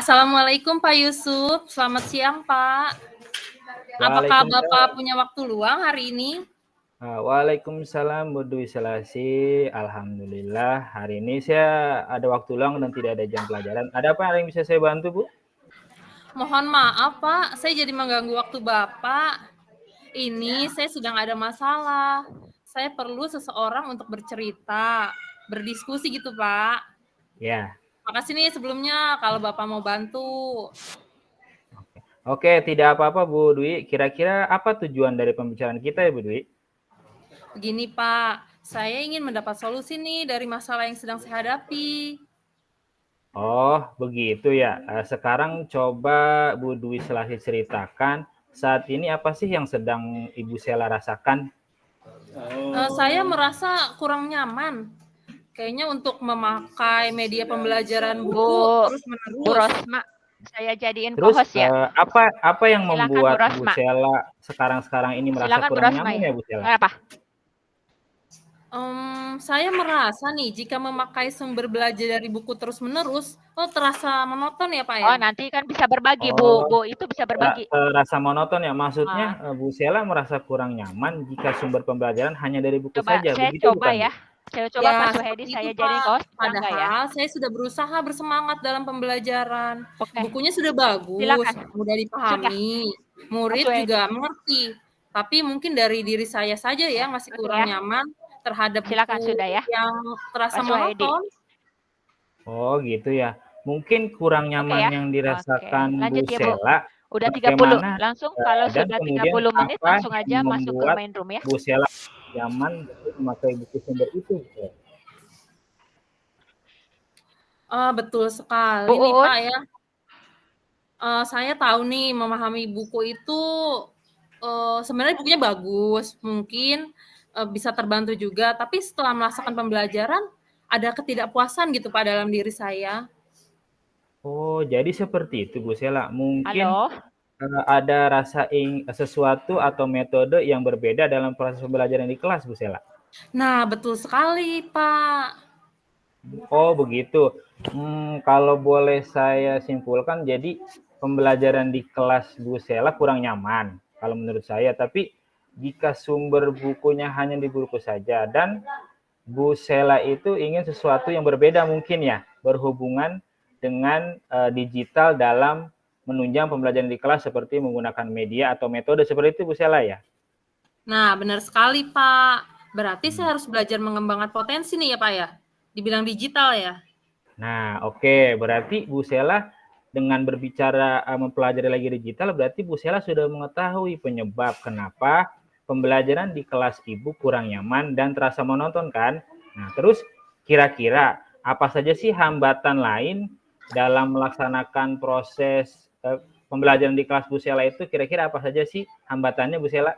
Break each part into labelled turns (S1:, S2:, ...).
S1: Assalamualaikum Pak Yusuf, selamat siang Pak. Apakah Bapak punya waktu luang hari ini?
S2: Waalaikumsalam Bu Dwi Selasi. Alhamdulillah hari ini saya ada waktu luang dan tidak ada jam pelajaran. Ada apa yang bisa saya bantu, Bu?
S1: Mohon maaf Pak, saya jadi mengganggu waktu Bapak. Ini saya sedang ada masalah. Saya perlu seseorang untuk bercerita, berdiskusi gitu Pak.
S2: Ya.
S1: Makasih nih sebelumnya kalau Bapak mau bantu.
S2: Oke, tidak apa-apa Bu Dwi. Kira-kira apa tujuan dari pembicaraan kita ya Bu Dwi?
S1: Begini Pak, saya ingin mendapat solusi nih dari masalah yang sedang saya hadapi.
S2: Oh, begitu ya. Sekarang coba Bu Dwi Selasi ceritakan saat ini apa sih yang sedang Ibu Sela rasakan?
S1: Saya merasa kurang nyaman. Kayaknya untuk memakai media pembelajaran buku terus-menerus.
S3: Bu Rosma, saya jadiin
S2: Terus
S3: co-host ya.
S2: apa yang
S3: Silakan,
S2: membuat
S3: Bu Rosma.
S2: Bu Sela sekarang ini merasa
S3: Silakan Bu
S2: kurang
S3: Rosma
S2: nyaman ya Bu Sela?
S3: Kenapa?
S1: Saya merasa nih jika memakai sumber belajar dari buku terus-menerus, terasa monoton ya Pak ya?
S3: Oh, nanti kan bisa berbagi Bu. Bu itu bisa berbagi.
S2: Terasa monoton ya, maksudnya Bu Sela merasa kurang nyaman jika sumber pembelajaran hanya dari buku saja.
S3: Saya
S2: Begitu
S3: coba
S2: bukan,
S3: ya.
S2: Bu?
S3: Saya coba
S1: Ya,
S3: Pak Suhedi,
S1: seperti
S3: saya
S1: itu,
S3: jadi
S1: Pak.
S3: host.
S1: Padahal saya sudah berusaha bersemangat dalam pembelajaran.
S3: Oke.
S1: Bukunya sudah bagus,
S3: Silakan.
S1: mudah dipahami, murid
S3: Pak Suhedi
S1: juga mengerti. Tapi mungkin dari diri saya saja ya masih kurang nyaman terhadap
S3: Silakan,
S1: buku
S3: sudah ya.
S1: yang terasa
S3: Pak Suhedi.
S1: monoton.
S2: Oh gitu ya. Mungkin kurang nyaman
S3: ya.
S2: yang dirasakan
S3: Lanjut
S2: Bu
S3: ya, Bu.
S2: Sela.
S3: Udah 30.
S2: Bagaimana,
S3: Langsung kalau
S2: dan
S3: sudah
S2: kemudian
S3: 30 menit
S2: apa
S3: langsung aja
S2: yang
S3: masuk ke
S2: membuat
S3: main room ya.
S2: Bu Sela nyaman untuk memakai buku sumber itu?
S1: Betul sekali
S3: Bu
S1: nih
S3: Uun.
S1: Pak ya. Saya tahu nih memahami buku itu sebenarnya bukunya bagus, mungkin bisa terbantu juga. Tapi setelah melaksanakan pembelajaran ada ketidakpuasan gitu Pak dalam diri saya.
S2: Oh, jadi seperti itu Bu Sela. Mungkin
S3: Halo.
S2: ada rasa sesuatu atau metode yang berbeda dalam proses pembelajaran di kelas Bu Sela.
S1: Nah, betul sekali Pak.
S2: Oh begitu. Kalau boleh saya simpulkan, jadi pembelajaran di kelas Bu Sela kurang nyaman kalau menurut saya. Tapi jika sumber bukunya hanya di buku saja dan Bu Sela itu ingin sesuatu yang berbeda mungkin ya, berhubungan dengan digital dalam menunjang pembelajaran di kelas seperti menggunakan media atau metode seperti itu Bu Sela ya?
S1: Nah, benar sekali Pak. Berarti saya harus belajar mengembangkan potensi nih ya Pak ya? Dibilang digital ya?
S2: Nah, oke. Berarti Bu Sela dengan berbicara mempelajari lagi digital, berarti Bu Sela sudah mengetahui penyebab kenapa pembelajaran di kelas Ibu kurang nyaman dan terasa monoton kan? Nah, terus kira-kira apa saja sih hambatan lain dalam melaksanakan proses pembelajaran di kelas Bu Sela itu? Kira-kira apa saja sih hambatannya Bu Sela?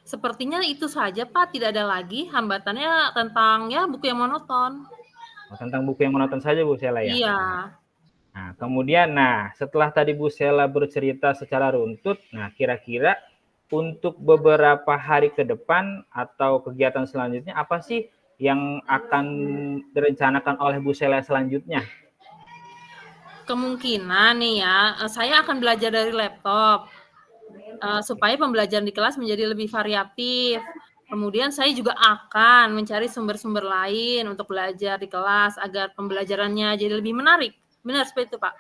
S1: Sepertinya itu saja Pak, tidak ada lagi hambatannya tentang ya buku yang monoton.
S2: Tentang buku yang monoton saja Bu Sela ya?
S1: Iya.
S2: Nah, kemudian setelah tadi Bu Sela bercerita secara runtut, kira-kira untuk beberapa hari ke depan atau kegiatan selanjutnya apa sih yang akan direncanakan oleh Bu Sela selanjutnya?
S1: Kemungkinan nih ya, saya akan belajar dari laptop supaya pembelajaran di kelas menjadi lebih variatif. Kemudian saya juga akan mencari sumber-sumber lain untuk belajar di kelas agar pembelajarannya jadi lebih menarik. Benar seperti itu, Pak?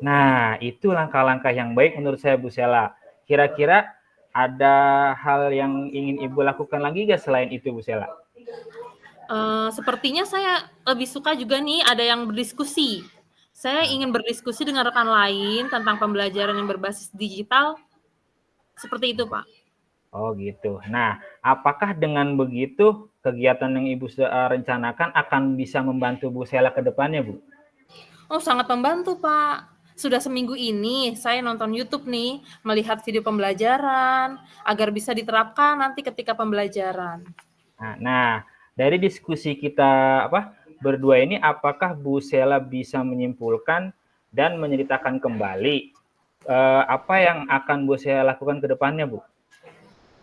S2: Nah, itu langkah-langkah yang baik menurut saya, Bu Sela. Kira-kira ada hal yang ingin Ibu lakukan lagi nggak selain itu, Bu Sela?
S1: Sepertinya saya lebih suka juga nih ada yang berdiskusi. Saya ingin berdiskusi dengan rekan lain tentang pembelajaran yang berbasis digital. Seperti itu, Pak.
S2: Oh gitu. Nah, apakah dengan begitu kegiatan yang Ibu rencanakan akan bisa membantu Bu Sela ke depannya, Bu?
S1: Oh, sangat membantu, Pak. Sudah seminggu ini saya nonton YouTube nih, melihat video pembelajaran, agar bisa diterapkan nanti ketika pembelajaran.
S2: Nah, dari diskusi kita berdua ini, apakah Bu Sela bisa menyimpulkan dan menceritakan kembali apa yang akan Bu Sela lakukan ke depannya, Bu?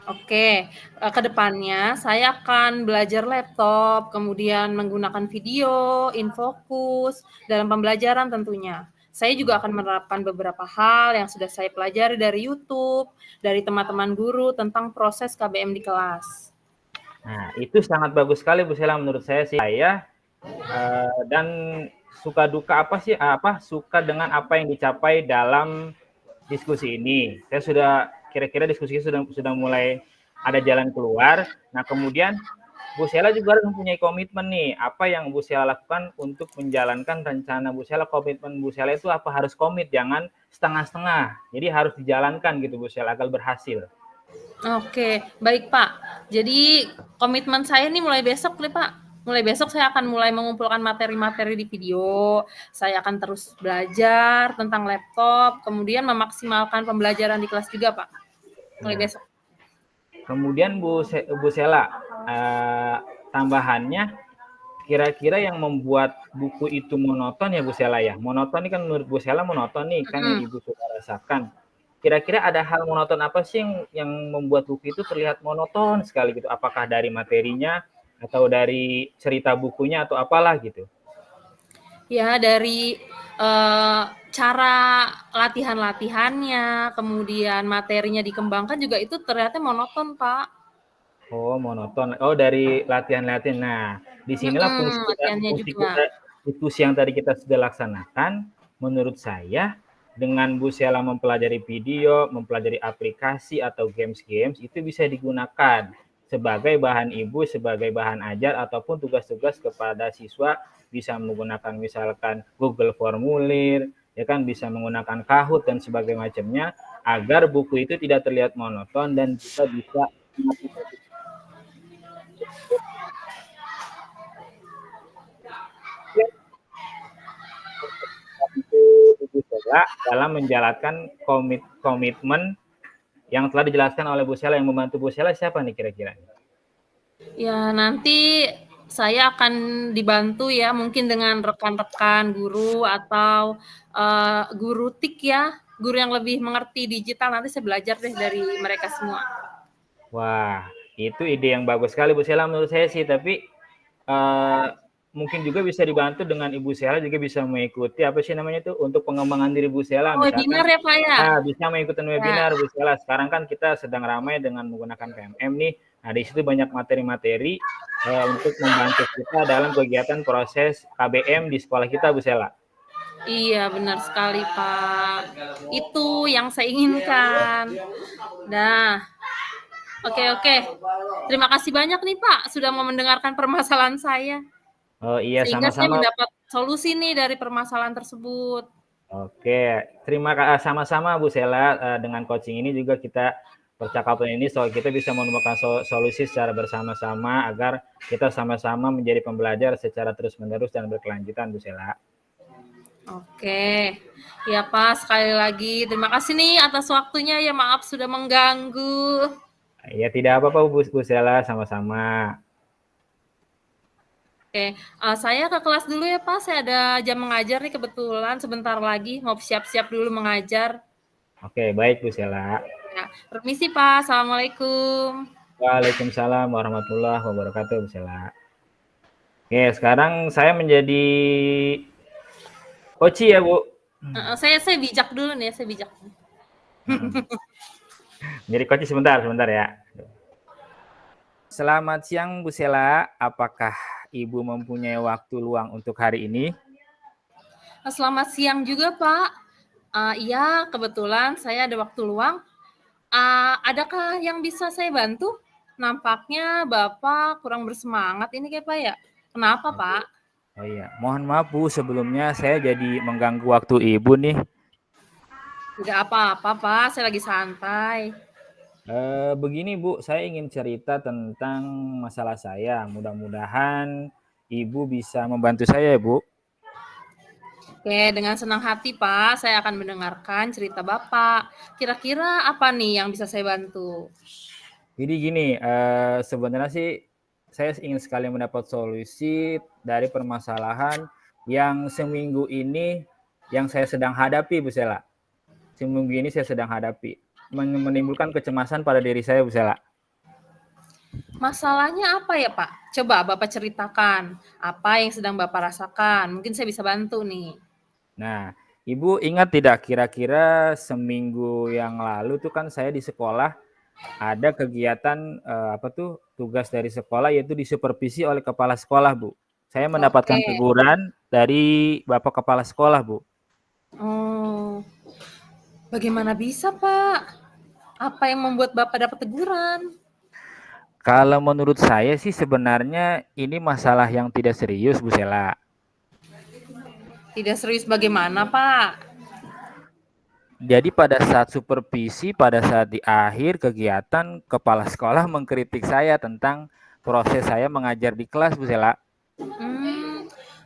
S1: Oke, ke depannya saya akan belajar laptop, kemudian menggunakan video, InFocus, dalam pembelajaran tentunya. saya juga akan menerapkan beberapa hal yang sudah saya pelajari dari YouTube, dari teman-teman guru tentang proses KBM di kelas.
S2: Nah, itu sangat bagus sekali Bu Sela menurut saya sih. Saya dan suka duka suka dengan apa yang dicapai dalam diskusi ini. Saya sudah kira-kira diskusi sudah mulai ada jalan keluar. Nah, kemudian Bu Sela juga harus mempunyai komitmen nih. Apa yang Bu Sela lakukan untuk menjalankan rencana Bu Sela? Komitmen Bu Sela itu apa? Harus komit, jangan setengah-setengah. Jadi harus dijalankan gitu Bu Sela agar berhasil.
S1: Oke, baik Pak. Jadi komitmen saya nih mulai besok nih Pak. Mulai besok saya akan mulai mengumpulkan materi-materi di video. Saya akan terus belajar tentang laptop, kemudian memaksimalkan pembelajaran di kelas juga Pak. Mulai besok.
S2: Kemudian Bu Sela, tambahannya, kira-kira yang membuat buku itu monoton ya Bu Sela ya? Monoton ini kan menurut Bu Sela monoton nih, kan yang Ibu sudah rasakan. Kira-kira ada hal monoton apa sih yang membuat buku itu terlihat monoton sekali gitu? Apakah dari materinya atau dari cerita bukunya atau apalah gitu?
S1: Ya, dari cara latihan-latihannya, kemudian materinya dikembangkan juga itu ternyata monoton, Pak.
S2: Oh, monoton. Oh, dari latihan-latihan. Nah, disinilah
S1: latihannya juga.
S2: diskusi yang tadi kita sudah laksanakan, menurut saya dengan Bu Sela mempelajari video, mempelajari aplikasi atau games-games itu bisa digunakan sebagai bahan ibu, sebagai bahan ajar ataupun tugas-tugas kepada siswa, bisa menggunakan misalkan Google Formulir, ya kan, bisa menggunakan Kahoot dan sebagainya macamnya agar buku itu tidak terlihat monoton dan kita bisa Ibu Sela dalam menjalankan komitmen yang telah dijelaskan oleh Bu Sela. Yang membantu Bu Sela siapa nih kira-kira?
S1: Ya, nanti saya akan dibantu ya, mungkin dengan rekan-rekan guru atau guru TIK ya, guru yang lebih mengerti digital. Nanti saya belajar deh dari mereka semua.
S2: Wah, itu ide yang bagus sekali Bu Sela menurut saya sih, tapi mungkin juga bisa dibantu dengan Ibu Sela juga bisa mengikuti apa sih namanya itu untuk pengembangan diri Bu Sela.
S1: Webinar ya Pak ya?
S2: Nah, bisa mengikuti webinar Bu Sela. Sekarang kan kita sedang ramai dengan menggunakan PMM nih. Nah, di situ banyak materi-materi untuk membantu kita dalam kegiatan proses KBM di sekolah kita Bu Sela.
S1: Iya, benar sekali Pak. Itu yang saya inginkan. Nah, oke. Terima kasih banyak nih Pak sudah mau mendengarkan permasalahan saya.
S2: Oh iya,
S1: sehingga
S2: sama-sama.
S1: saya mendapat solusi nih dari permasalahan tersebut.
S2: Oke, terima kasih sama-sama Bu Sela. Dengan coaching ini juga kita percakapan ini kita bisa menemukan solusi secara bersama-sama agar kita sama-sama menjadi pembelajar secara terus-menerus dan berkelanjutan Bu Sela.
S1: Oke, ya Pak, sekali lagi terima kasih nih atas waktunya, ya maaf sudah mengganggu.
S2: Ya tidak apa-apa Bu Sela, sama-sama.
S1: Oke, saya ke kelas dulu ya Pak, saya ada jam mengajar nih kebetulan, sebentar lagi mau siap-siap dulu mengajar.
S2: Oke, baik Bu Sela.
S1: Ya, permisi Pak, Assalamualaikum.
S2: Waalaikumsalam warahmatullahi wabarakatuh Bu Sela. Oke, sekarang saya menjadi Koci ya Bu.
S1: Saya bijak dulu nih, saya bijak.
S2: Jadi Koci sebentar ya. Selamat siang Bu Sela, apakah Ibu mempunyai waktu luang untuk hari ini?
S1: Selamat siang juga Pak. Iya, kebetulan saya ada waktu luang. Adakah yang bisa saya bantu? Nampaknya Bapak kurang bersemangat ini kayak Pak ya. Kenapa Pak?
S2: Oh iya, mohon maaf Bu, sebelumnya saya jadi mengganggu waktu Ibu nih.
S1: Tidak apa-apa Pak, saya lagi santai.
S2: Begini Bu, saya ingin cerita tentang masalah saya. Mudah-mudahan Ibu bisa membantu saya ya Bu.
S1: Oke, dengan senang hati Pak, saya akan mendengarkan cerita Bapak. Kira-kira apa nih yang bisa saya bantu?
S2: Jadi gini, sebenarnya sih saya ingin sekali mendapat solusi dari permasalahan yang seminggu ini yang saya sedang hadapi Bu Sela. Seminggu ini saya sedang hadapi. Menimbulkan kecemasan pada diri saya Bu Sela.
S1: Masalahnya apa ya Pak? Coba Bapak ceritakan apa yang sedang Bapak rasakan. Mungkin saya bisa bantu nih.
S2: Nah, Ibu ingat tidak kira-kira seminggu yang lalu tuh kan saya di sekolah ada kegiatan apa tuh tugas dari sekolah yaitu disupervisi oleh kepala sekolah, Bu. Saya
S1: Oke.
S2: mendapatkan teguran dari Bapak Kepala Sekolah, Bu.
S1: Oh, bagaimana bisa, Pak? Apa yang membuat Bapak dapat teguran?
S2: Kalau menurut saya sih sebenarnya ini masalah yang tidak serius, Bu Sela.
S1: Tidak serius bagaimana, Pak?
S2: Jadi pada saat supervisi, pada saat di akhir kegiatan, kepala sekolah mengkritik saya tentang proses saya mengajar di kelas, Bu Sela.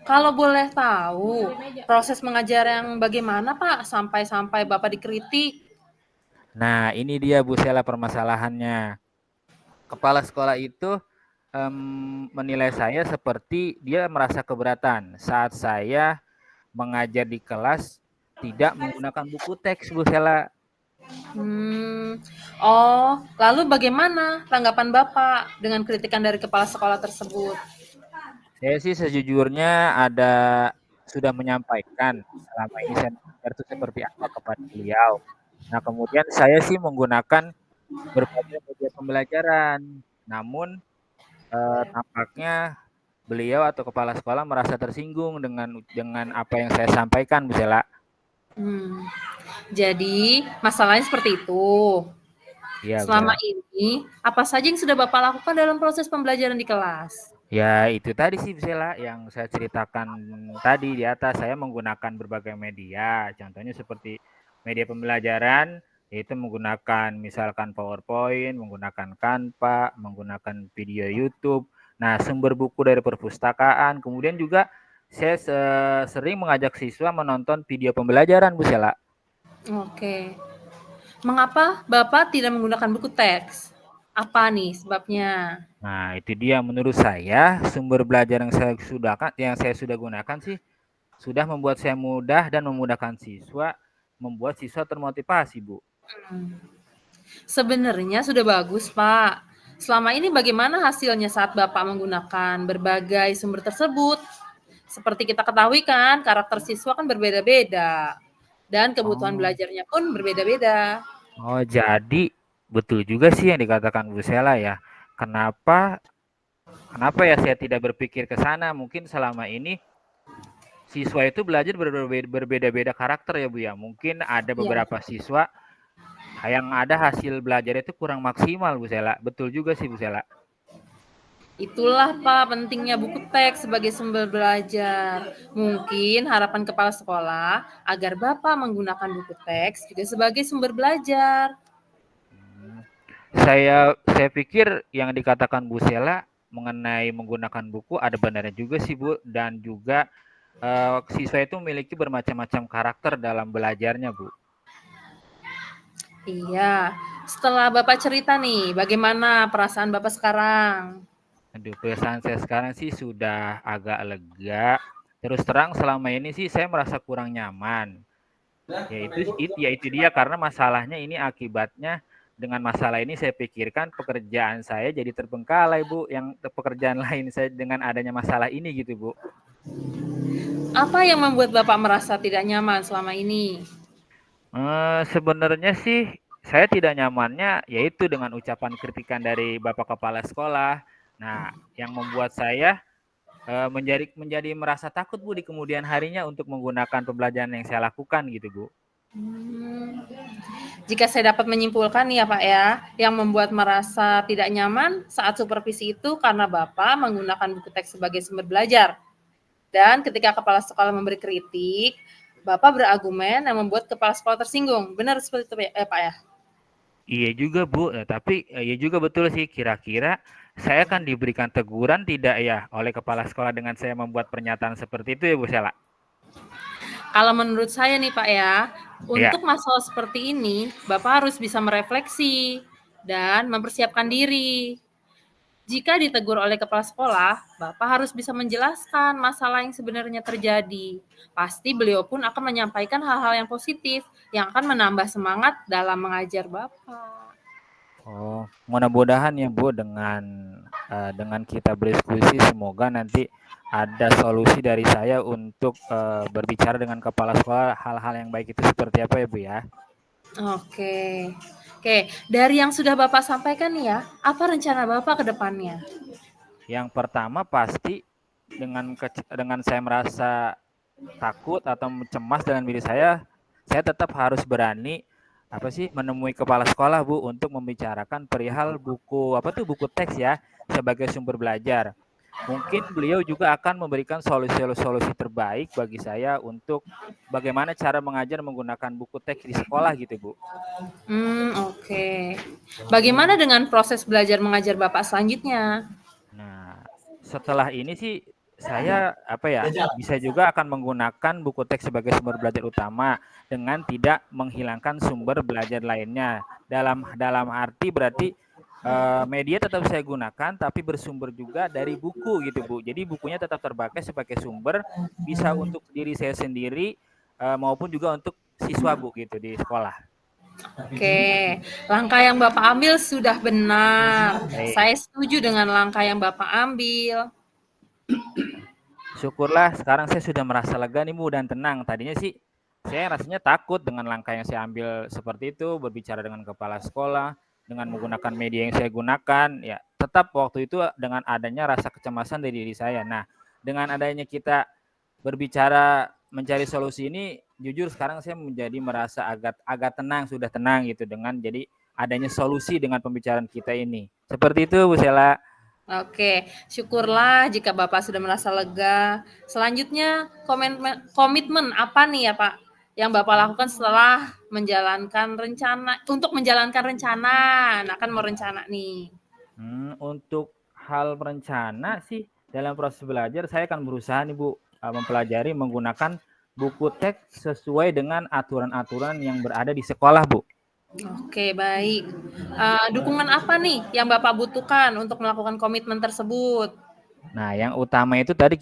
S1: Kalau boleh tahu, proses mengajar yang bagaimana, Pak? Sampai-sampai Bapak dikritik.
S2: Nah, ini dia Bu Sela permasalahannya. Kepala sekolah itu menilai saya seperti dia merasa keberatan saat saya mengajar di kelas tidak menggunakan buku teks, Bu Sela.
S1: Oh, lalu bagaimana tanggapan Bapak dengan kritikan dari kepala sekolah tersebut?
S2: Saya sih sejujurnya sudah menyampaikan selama ini saya mengajar itu seperti apa kepada beliau. Nah, kemudian saya sih menggunakan berbagai media pembelajaran. Namun tampaknya beliau atau kepala sekolah merasa tersinggung dengan apa yang saya sampaikan, Bu Sela.
S1: Jadi, masalahnya seperti itu.
S2: Iya, Bu
S1: Selama
S2: Sela.
S1: ini, apa saja yang sudah Bapak lakukan dalam proses pembelajaran di kelas?
S2: Ya, itu tadi sih Bu Sela yang saya ceritakan tadi di atas. Saya menggunakan berbagai media, contohnya seperti media pembelajaran, yaitu menggunakan misalkan PowerPoint, menggunakan Canva, menggunakan video YouTube. Nah, sumber buku dari perpustakaan, kemudian juga saya sering mengajak siswa menonton video pembelajaran, Bu Sela.
S1: Oke. Mengapa Bapak tidak menggunakan buku teks? Apa nih sebabnya?
S2: Nah, itu dia menurut saya sumber belajar yang saya sudah gunakan sih sudah membuat saya mudah dan memudahkan siswa, membuat siswa termotivasi, Bu.
S1: Sebenarnya sudah bagus, Pak. Selama ini bagaimana hasilnya saat Bapak menggunakan berbagai sumber tersebut? Seperti kita ketahui kan, karakter siswa kan berbeda-beda. Dan kebutuhan
S2: Oh.
S1: belajarnya pun berbeda-beda.
S2: Oh, jadi betul juga sih yang dikatakan Bu Sela ya. Kenapa kenapa ya saya tidak berpikir ke sana? Mungkin selama ini siswa itu belajar berbeda-beda karakter ya Bu ya. Mungkin ada
S1: Iya,
S2: beberapa siswa yang ada hasil belajar itu kurang maksimal Bu Sela. Betul juga sih Bu Sela.
S1: itulah Pak pentingnya buku teks sebagai sumber belajar. Mungkin harapan kepala sekolah agar Bapak menggunakan buku teks juga sebagai sumber belajar.
S2: Saya pikir yang dikatakan Bu Sela mengenai menggunakan buku ada benarnya juga sih Bu, dan juga siswa itu memiliki bermacam-macam karakter dalam belajarnya Bu.
S1: Iya, setelah Bapak cerita nih, bagaimana perasaan Bapak sekarang?
S2: Aduh, perasaan saya sekarang sih sudah agak lega. Terus terang selama ini sih saya merasa kurang nyaman. Yaitu dia karena masalahnya ini akibatnya dengan masalah ini saya pikirkan pekerjaan saya jadi terbengkalai Bu, yang pekerjaan lain saya dengan adanya masalah ini gitu Bu.
S1: Apa yang membuat Bapak merasa tidak nyaman selama ini?
S2: Sebenarnya sih saya tidak nyamannya yaitu dengan ucapan kritikan dari Bapak Kepala Sekolah. Nah, yang membuat saya menjadi merasa takut Bu di kemudian harinya untuk menggunakan pembelajaran yang saya lakukan gitu Bu.
S1: Jika saya dapat menyimpulkan nih ya Pak ya, yang membuat merasa tidak nyaman saat supervisi itu karena Bapak menggunakan buku teks sebagai sumber belajar. Dan ketika kepala sekolah memberi kritik, Bapak berargumen yang membuat kepala sekolah tersinggung. Benar seperti itu Pak ya?
S2: Iya juga Bu, tapi iya juga betul sih kira-kira saya akan diberikan teguran tidak ya oleh kepala sekolah dengan saya membuat pernyataan seperti itu ya Bu Sela?
S1: Kalau menurut saya nih Pak ya,
S2: Ya.
S1: untuk masalah seperti ini, Bapak harus bisa merefleksi dan mempersiapkan diri. Jika ditegur oleh kepala sekolah, Bapak harus bisa menjelaskan masalah yang sebenarnya terjadi. Pasti beliau pun akan menyampaikan hal-hal yang positif yang akan menambah semangat dalam mengajar Bapak.
S2: Oh, mudah-mudahan ya Bu dengan dengan kita berdiskusi semoga nanti ada solusi dari saya untuk berbicara dengan kepala sekolah hal-hal yang baik itu seperti apa ya Bu ya.
S1: Oke. Oke, dari yang sudah Bapak sampaikan nih ya, apa rencana Bapak ke depannya?
S2: Yang pertama pasti dengan saya merasa takut atau cemas dengan diri saya tetap harus berani menemui kepala sekolah Bu untuk membicarakan perihal buku buku teks ya sebagai sumber belajar. Mungkin beliau juga akan memberikan solusi-solusi terbaik bagi saya untuk bagaimana cara mengajar menggunakan buku teks di sekolah gitu Bu.
S1: Oke. Bagaimana dengan proses belajar mengajar Bapak selanjutnya?
S2: Nah, setelah ini sih saya bisa juga akan menggunakan buku teks sebagai sumber belajar utama dengan tidak menghilangkan sumber belajar lainnya. Dalam arti berarti media tetap saya gunakan tapi bersumber juga dari buku gitu Bu. Jadi bukunya tetap terpakai sebagai sumber bisa untuk diri saya sendiri maupun juga untuk siswa Bu gitu di sekolah.
S1: Oke, langkah yang Bapak ambil sudah benar.
S2: Baik.
S1: Saya setuju dengan langkah yang Bapak ambil.
S2: Syukurlah sekarang saya sudah merasa lega nih Bu dan tenang. Tadinya sih saya rasanya takut dengan langkah yang saya ambil seperti itu, berbicara dengan kepala sekolah, dengan menggunakan media yang saya gunakan, ya tetap waktu itu dengan adanya rasa kecemasan dari diri saya. Nah, dengan adanya kita berbicara mencari solusi ini, jujur sekarang saya menjadi merasa agak tenang, sudah tenang gitu dengan jadi adanya solusi dengan pembicaraan kita ini. Seperti itu Bu Sela.
S1: Oke, syukurlah jika Bapak sudah merasa lega. Selanjutnya, komitmen apa nih ya Pak yang Bapak lakukan setelah menjalankan rencana? Nah, kan mau rencana nih.
S2: Untuk hal rencana sih dalam proses belajar saya akan berusaha nih Bu mempelajari menggunakan buku teks sesuai dengan aturan-aturan yang berada di sekolah Bu.
S1: Oke, baik. Dukungan apa nih yang Bapak butuhkan untuk melakukan komitmen tersebut?
S2: Nah, yang utama itu tadi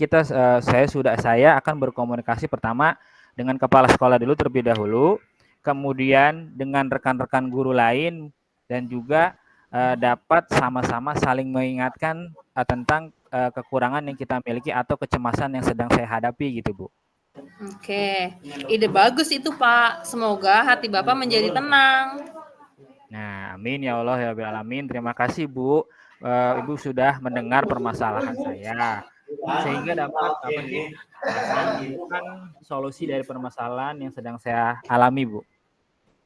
S2: saya akan berkomunikasi pertama dengan kepala sekolah dulu terlebih dahulu, kemudian dengan rekan-rekan guru lain dan juga dapat sama-sama saling mengingatkan tentang kekurangan yang kita miliki atau kecemasan yang sedang saya hadapi gitu, Bu.
S1: Oke, ide bagus itu Pak. Semoga hati Bapak menjadi tenang.
S2: Nah, amin ya Allah ya Rabbil alamin. Terima kasih Bu. Ibu sudah mendengar permasalahan saya sehingga dapat menemukan solusi dari permasalahan yang sedang saya alami, Bu.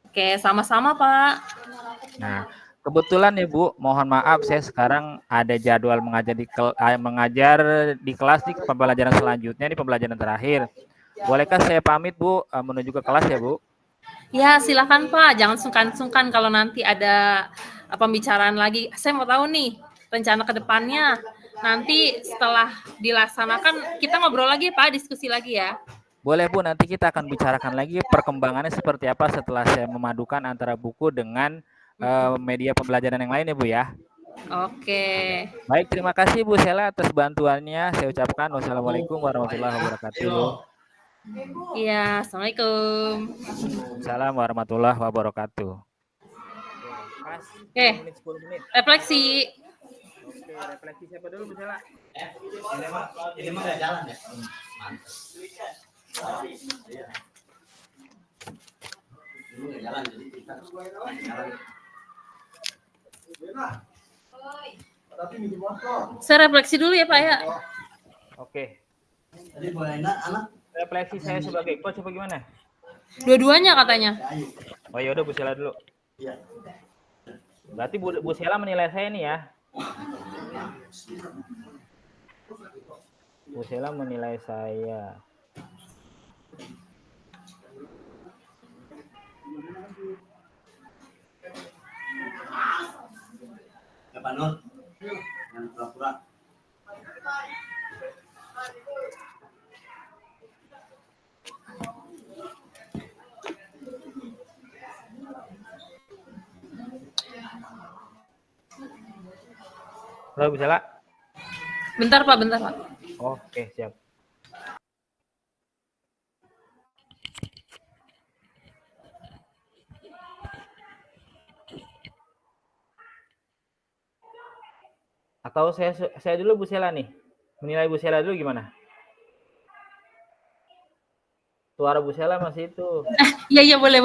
S1: Oke, sama-sama Pak.
S2: Nah, kebetulan ya Bu, mohon maaf saya sekarang ada jadwal mengajar di kelas di pembelajaran selanjutnya, di pembelajaran terakhir. Bolehkah saya pamit Bu menuju ke kelas ya Bu?
S1: Ya, silakan Pak. Jangan sungkan-sungkan kalau nanti ada pembicaraan lagi. Saya mau tahu nih rencana ke depannya. Nanti setelah dilaksanakan kita ngobrol lagi Pak, diskusi lagi ya.
S2: Boleh Bu, nanti kita akan bicarakan lagi perkembangannya seperti apa setelah saya memadukan antara buku dengan media pembelajaran yang lain ya Bu ya.
S1: Oke.
S2: Baik, terima kasih Bu Sela atas bantuannya. Saya ucapkan wassalamualaikum warahmatullahi wabarakatuh.
S1: Iya, assalamualaikum.
S2: Waalaikumsalam warahmatullahi wabarakatuh.
S1: Oke,
S2: 10 menit.
S1: refleksi.
S2: Oke, refleksi siapa dulu Bu Sela?
S4: Ini mah nggak jalan ya. Jalan jadi kita
S1: Saya refleksi dulu ya Pak ya.
S2: Oke.
S4: jadi boleh anak
S2: Refleksi saya sebagai coach apa gimana?
S1: Dua-duanya katanya.
S2: Oh ya udah Bu Sela dulu.
S4: iya.
S2: Berarti Bu Sela menilai saya nih ya. Bu Sela menilai saya.
S4: Ya Pak Nur. Yang pura-pura.
S2: Halo Bu Sela.
S1: Bentar Pak.
S2: Oke, siap. Atau saya dulu Bu Sela nih. Menilai Bu Sela dulu gimana? Suara Bu Sela masih itu.
S1: Iya boleh.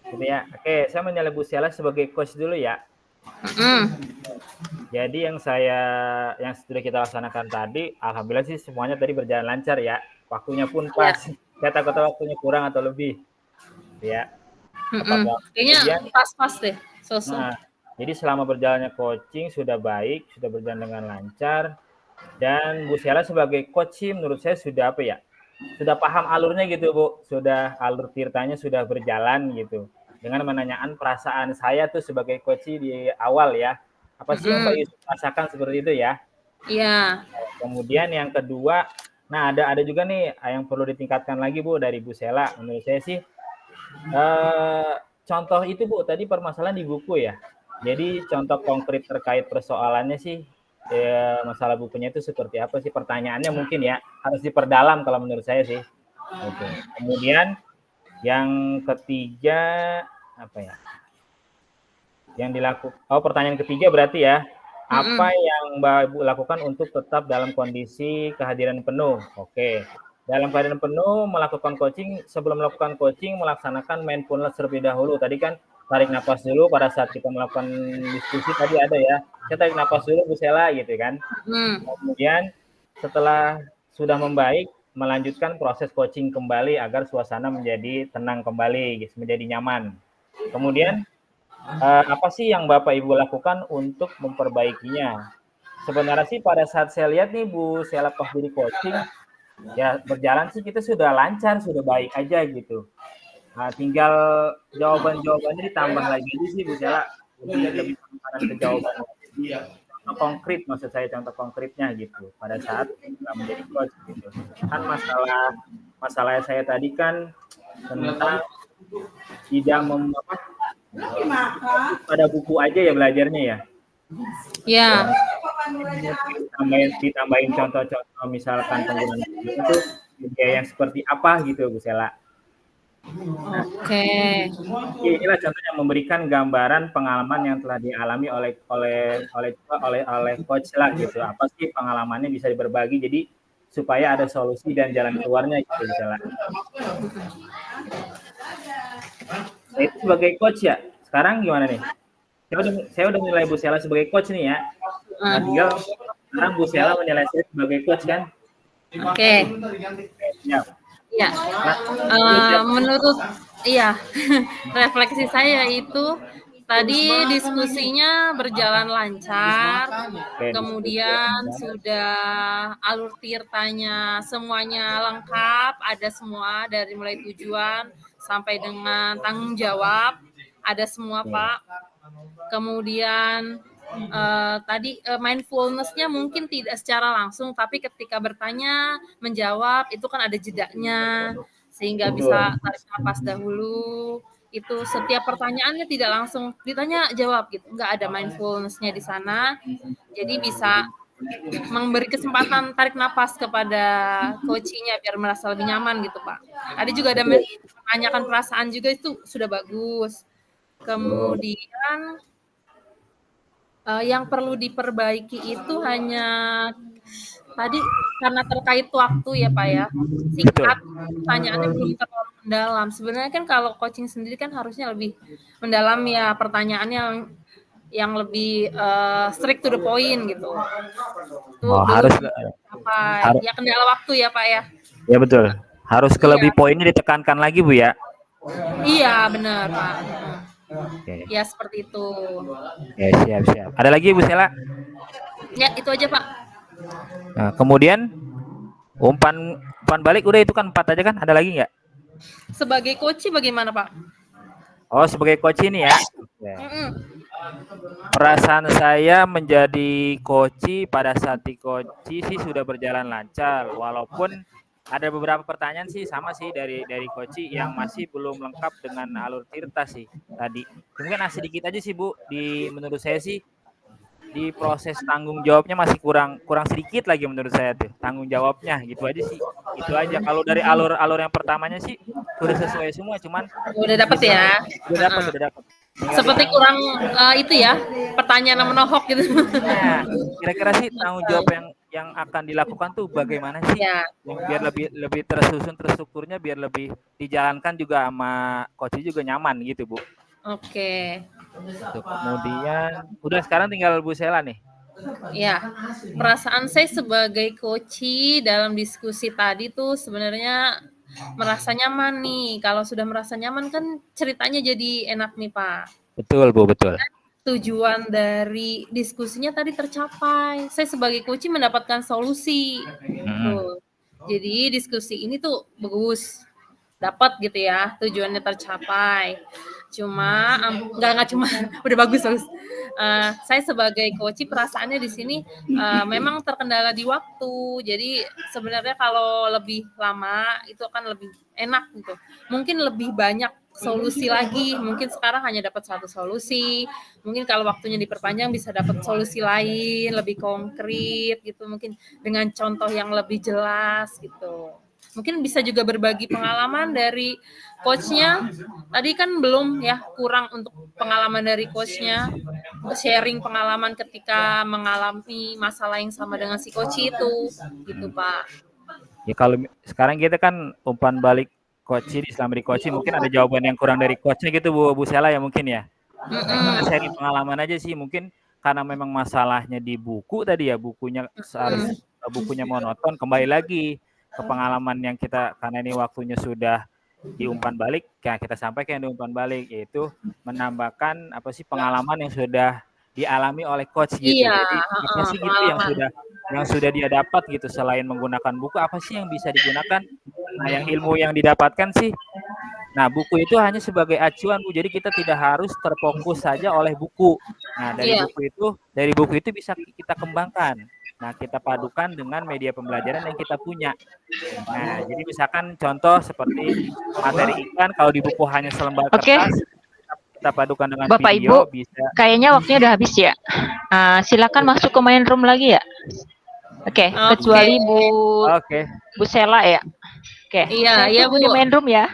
S2: Gitu ya. Oke, saya menilai Bu Sela sebagai coach dulu ya. Jadi yang sudah kita laksanakan tadi, alhamdulillah sih semuanya tadi berjalan lancar ya. Waktunya pun pas. Saya takut waktunya kurang atau lebih. Ya.
S1: Kayaknya pas-pas deh.
S2: Nah, jadi selama berjalannya coaching sudah baik, sudah berjalan dengan lancar. Dan Bu Sela sebagai coach sih menurut saya sudah sudah paham alurnya gitu Bu, sudah alur tirtanya sudah berjalan gitu. Dengan menanyakan perasaan saya tuh sebagai coach di awal ya. Apa sih yang Mbak Yusuf rasakan seperti itu ya?
S1: Iya.
S2: Kemudian yang kedua, nah ada juga nih yang perlu ditingkatkan lagi Bu dari Bu Sela. Menurut saya sih contoh itu Bu tadi permasalahan di buku ya. Jadi contoh konkret terkait persoalannya sih masalah bukunya itu seperti apa sih, pertanyaannya mungkin ya harus diperdalam kalau menurut saya sih. Oke. Kemudian yang ketiga apa ya? Yang dilakukan pertanyaan ketiga berarti ya, apa yang Mbak Ibu lakukan untuk tetap dalam kondisi kehadiran penuh? Oke. Dalam kehadiran penuh melakukan coaching, sebelum melakukan coaching melaksanakan mindfulness terlebih dahulu. Tadi kan tarik napas dulu pada saat kita melakukan diskusi tadi ada ya. Saya tarik napas dulu Bu Sela gitu kan. Kemudian setelah sudah membaik, melanjutkan proses coaching kembali agar suasana menjadi tenang kembali, menjadi nyaman. Kemudian apa sih yang Bapak Ibu lakukan untuk memperbaikinya? Sebenarnya sih pada saat saya lihat nih Bu Sela pas di coaching, ya berjalan sih kita sudah lancar, sudah baik aja gitu. Nah, tinggal jawaban-jawabannya ditambah lagi sih Bu Sela, lebih ke jawaban. Contoh konkret maksud saya, contoh konkretnya gitu pada saat kita menjadi coach gitu. Kan masalah saya tadi kan tentang tidak pada buku aja ya belajarnya ya.
S1: Iya.
S2: Ditambahin contoh-contoh misalkan penggunaan itu yang seperti apa gitu Bu Sela.
S1: Oke.
S2: Inilah contohnya memberikan gambaran pengalaman yang telah dialami oleh coach lah gitu. Apa sih pengalamannya bisa berbagi jadi supaya ada solusi dan jalan keluarnya gitu misalnya. Nah, itu sebagai coach ya. Sekarang gimana nih? Saya udah nilai Bu Sela sebagai coach nih ya. Nah, tinggal sekarang Bu Sela menilai saya sebagai coach kan?
S1: Oke.
S2: Ya.
S1: Ya, menurut refleksi saya itu tadi diskusinya berjalan lancar, kemudian sudah alur tirtanya semuanya lengkap, ada semua dari mulai tujuan sampai dengan tanggung jawab, ada semua Pak. Kemudian tadi mindfulness-nya mungkin tidak secara langsung, tapi ketika bertanya, menjawab, itu kan ada jedanya, sehingga bisa tarik napas dahulu. Itu setiap pertanyaannya tidak langsung ditanya jawab gitu, nggak ada mindfulness-nya di sana. Jadi bisa memberi kesempatan tarik napas kepada coaching-nya biar merasa lebih nyaman gitu Pak. Tadi juga ada menanyakan perasaan juga, itu sudah bagus. Kemudian yang perlu diperbaiki itu hanya tadi karena terkait waktu ya Pak ya, singkat, pertanyaannya belum terlalu mendalam. Sebenarnya kan kalau coaching sendiri kan harusnya lebih mendalam ya, pertanyaannya yang lebih strict to the point gitu.
S2: Harus
S1: ya kendala waktu ya Pak ya.
S2: Ya betul. Harus lebih poinnya ditekankan lagi Bu ya.
S1: Iya benar Pak.
S2: Okay.
S1: Ya seperti itu.
S2: Ya siap. Ada lagi Bu Sela?
S1: Ya itu aja Pak.
S2: Nah, kemudian umpan balik udah itu kan 4 aja kan? Ada lagi nggak?
S1: Sebagai coach bagaimana Pak?
S2: Oh sebagai coach ini ya. Perasaan saya menjadi coach pada saat di coach sih sudah berjalan lancar, walaupun ada beberapa pertanyaan sih sama sih dari coach yang masih belum lengkap dengan alur tirta sih tadi. Mungkin sedikit aja sih Bu, menurut saya sih di proses tanggung jawabnya masih kurang sedikit lagi menurut saya tuh tanggung jawabnya gitu aja sih. Itu aja. Kalau dari alur yang pertamanya sih sudah sesuai semua, cuman
S1: udah dapat ya.
S2: Udah dapat.
S1: Seperti kurang itu ya, pertanyaan menohok gitu.
S5: Nah, kira-kira sih tanggung jawab yang akan dilakukan tuh bagaimana sih?
S1: Ya,
S5: Yang biar lebih tersusun terstrukturnya biar lebih dijalankan juga sama coach juga nyaman gitu, Bu.
S1: oke.
S5: Tuh, kemudian udah sekarang tinggal Bu Sela nih.
S1: Ya, perasaan saya sebagai coach dalam diskusi tadi tuh sebenarnya merasa nyaman nih. Kalau sudah merasa nyaman kan ceritanya jadi enak nih, Pak.
S5: Betul, Bu, betul.
S1: Tujuan dari diskusinya tadi tercapai. Saya sebagai coach mendapatkan solusi. Tuh. Jadi diskusi ini tuh bagus. Dapat gitu ya, tujuannya tercapai. Cuma nggak cuma udah bagus. Saya sebagai coach perasaannya di sini memang terkendala di waktu. Jadi sebenarnya kalau lebih lama itu akan lebih enak gitu. Mungkin lebih banyak solusi lagi. Mungkin sekarang hanya dapat satu solusi. Mungkin kalau waktunya diperpanjang bisa dapat solusi lain, lebih konkret gitu. Mungkin dengan contoh yang lebih jelas gitu. Mungkin bisa juga berbagi pengalaman dari coachnya. Tadi kan belum ya, kurang untuk pengalaman dari coachnya. Sharing pengalaman ketika mengalami masalah yang sama dengan si coach itu. Gitu, Pak.
S5: Ya kalau sekarang kita kan umpan balik coach di Islam di coach mungkin ada jawaban yang kurang dari coachnya gitu Bu Sela ya mungkin ya. Kita sharing pengalaman aja sih mungkin karena memang masalahnya di buku tadi ya bukunya harus bukunya monoton kembali lagi ke pengalaman yang kita karena ini waktunya sudah diumpan balik ya kita sampaikan di umpan balik yaitu menambahkan apa sih pengalaman yang sudah dialami oleh coach gitu.
S1: Iya,
S5: Jadi apa sih gitu yang sudah dia dapat gitu selain menggunakan buku apa sih yang bisa digunakan? Nah, yang ilmu yang didapatkan sih nah, buku itu hanya sebagai acuan, Bu. Jadi kita tidak harus terfokus saja oleh buku. Nah, dari buku itu bisa kita kembangkan. Nah, kita padukan dengan media pembelajaran yang kita punya. Nah, jadi misalkan contoh seperti materi iklan kalau di buku hanya selembar kertas, kita padukan dengan
S3: Bapak
S5: video
S3: Ibu,
S5: bisa.
S3: kayaknya waktunya udah habis ya. Silakan masuk ke main room lagi ya. Oke, kecuali Bu Sela ya. Oke.
S1: Iya,
S3: Saya
S1: Bu.
S3: tunggu di main room ya.